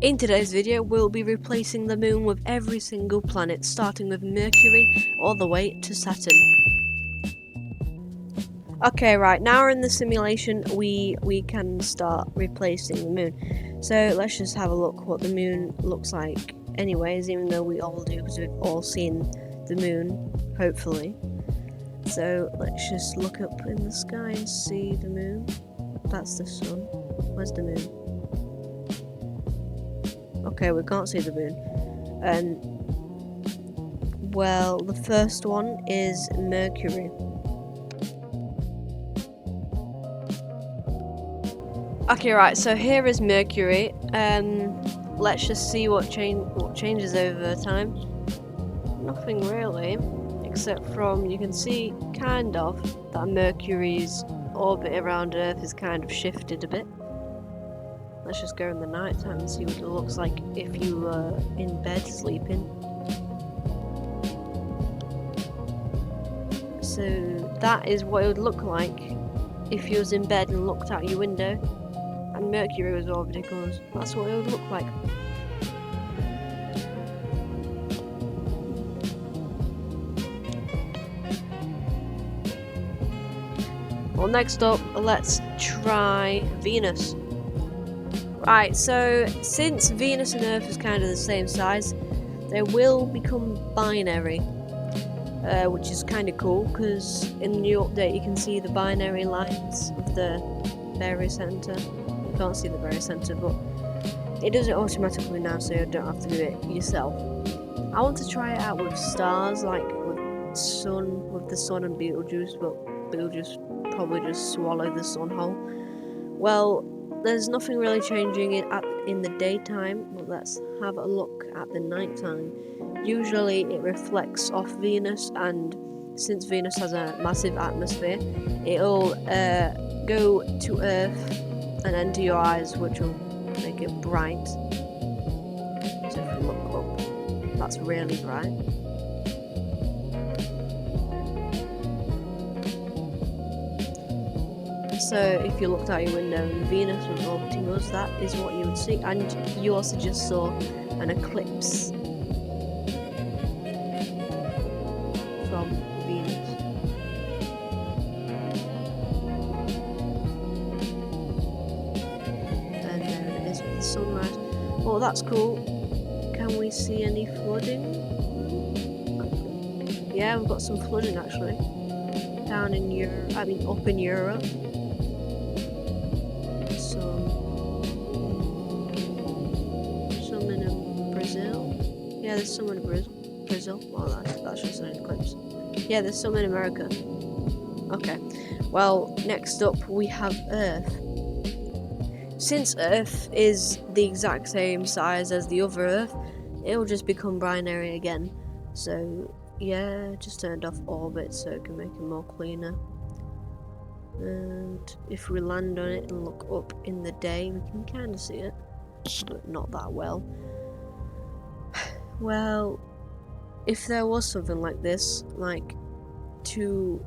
In today's video, we'll be replacing the moon with every single planet, starting with Mercury all the way to Saturn. Okay, right, now we're in the simulation, we can start replacing the moon. So let's just have a look what the moon looks like anyways, even though we all do, because we've all seen the moon, hopefully. So let's just look up in the sky and see the moon. That's the sun. Where's the moon? Okay, we can't see the moon. Well, the first one is Mercury. Okay, right, so here is Mercury. Let's just see what changes over time. Nothing really, except from, you can see kind of that Mercury's orbit around Earth is kind of shifted a bit. Let's just go in the night time and see what it looks like if you were in bed sleeping. So that is what it would look like if you was in bed and looked out your window and Mercury was orbiting us. That's what it would look like. Well, next up, let's try Venus. Right, so since Venus and Earth is kind of the same size, they will become binary, which is kind of cool, because in the new update you can see the binary lines of the very center. You can't see the very center, but it does it automatically now, so you don't have to do it yourself. I want to try it out with stars, like with the sun and Betelgeuse, but Betelgeuse probably just swallow the sun whole. Well, there's nothing really changing in the daytime, but let's have a look at the nighttime. Usually it reflects off Venus, and since Venus has a massive atmosphere, it'll go to Earth and enter your eyes, which will make it bright. So if you look up, that's really bright. So if you looked out your window and Venus was orbiting us, that is what you would see. And you also just saw an eclipse from Venus. And there it is with the sunrise. Oh, that's cool. Can we see any flooding? Yeah, we've got some flooding actually. Down in Europe, up in Europe. Yeah, there's some in Brazil. Well, that's just an eclipse. Yeah, there's some in America. Okay. Well, next up we have Earth. Since Earth is the exact same size as the other Earth, it'll just become binary again. So yeah, just turned off orbit so it can make it more cleaner. And if we land on it and look up in the day, we can kind of see it, but not that well. Well, if there was something like this, like two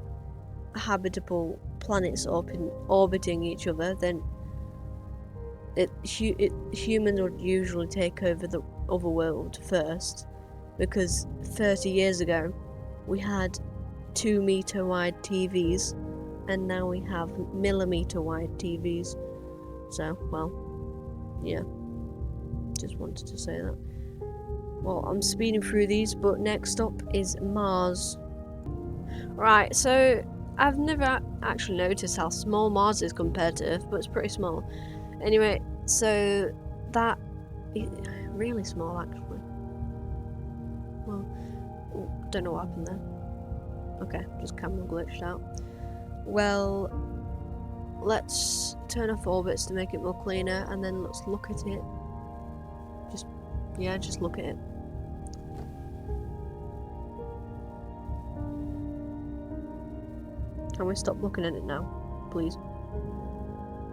habitable planets orbiting each other, then humans would usually take over the other world first, because 30 years ago we had 2-meter wide TVs, and now we have millimeter wide TVs. So, well, yeah, just wanted to say that. Well, I'm speeding through these, but next up is Mars. Right, so I've never actually noticed how small Mars is compared to Earth, but it's pretty small. Anyway, so that is really small actually. Well, don't know what happened there. Okay, just camera glitched out. Well, let's turn off orbits to make it more cleaner, and then let's look at it. Just look at it. Can we stop looking at it now, please?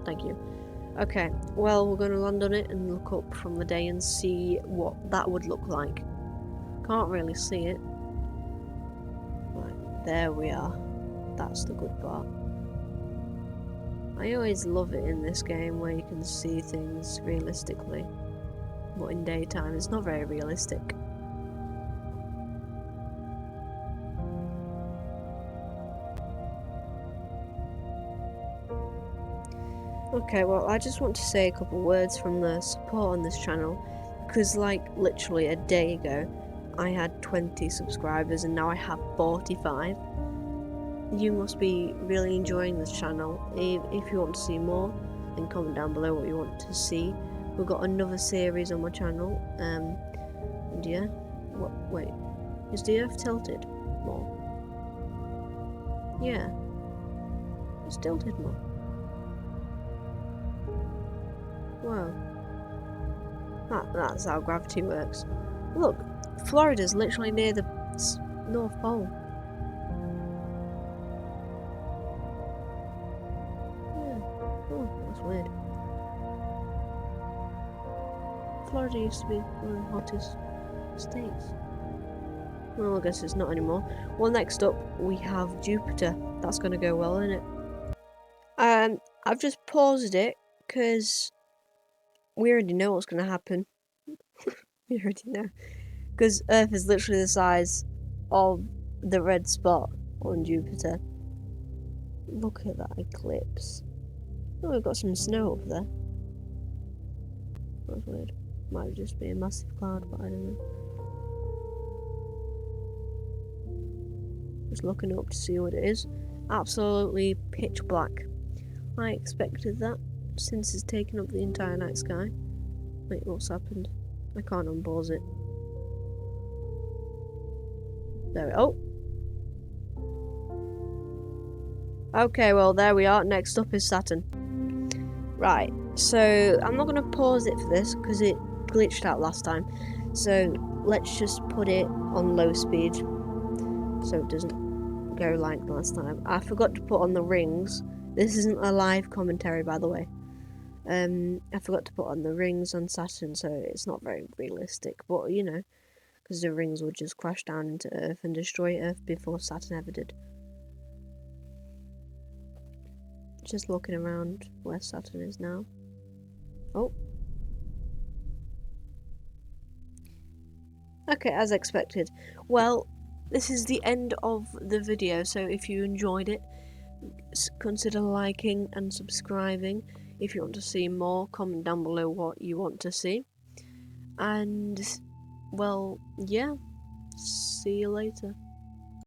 Thank you. Okay, well, we're going to land on it and look up from the day and see what that would look like. Can't really see it. Right, there we are. That's the good part. I always love it in this game where you can see things realistically. but in daytime. It's not very realistic. Okay, well, I just want to say a couple words from the support on this channel, because like literally a day ago I had 20 subscribers and now I have 45. You must be really enjoying this channel. If you want to see more, then comment down below what you want to see. We've got another series on my channel, and yeah. Wait, is the Earth tilted more? Yeah, it's tilted more. Wow. That's how gravity works. Look, Florida's literally near the North Pole. Yeah. Oh, that's weird. Florida used to be one of the hottest states. Well, I guess it's not anymore. Well, next up we have Jupiter. That's gonna go well, isn't it? I've just paused it because we already know what's gonna happen. We already know. Because Earth is literally the size of the red spot on Jupiter. Look at that eclipse. Oh, we've got some snow over there. That's weird. Might just be a massive cloud, but I don't know. Just looking up to see what it is. Absolutely pitch black. I expected that, since it's taken up the entire night sky. Wait, what's happened? I can't unpause it. There we go. Okay, well, there we are. Next up is Saturn. Right, so I'm not going to pause it for this because it glitched out last time. So let's just put it on low speed so it doesn't go like last time. I forgot to put on the rings. This isn't a live commentary, by the way. I forgot to put on the rings on Saturn, so it's not very realistic. But, you know, because the rings would just crash down into Earth and destroy Earth before Saturn ever did. Just looking around where Saturn is now. Oh. Okay, as expected. Well, this is the end of the video, so if you enjoyed it, consider liking and subscribing. If you want to see more, comment down below what you want to see. And, well, yeah, see you later.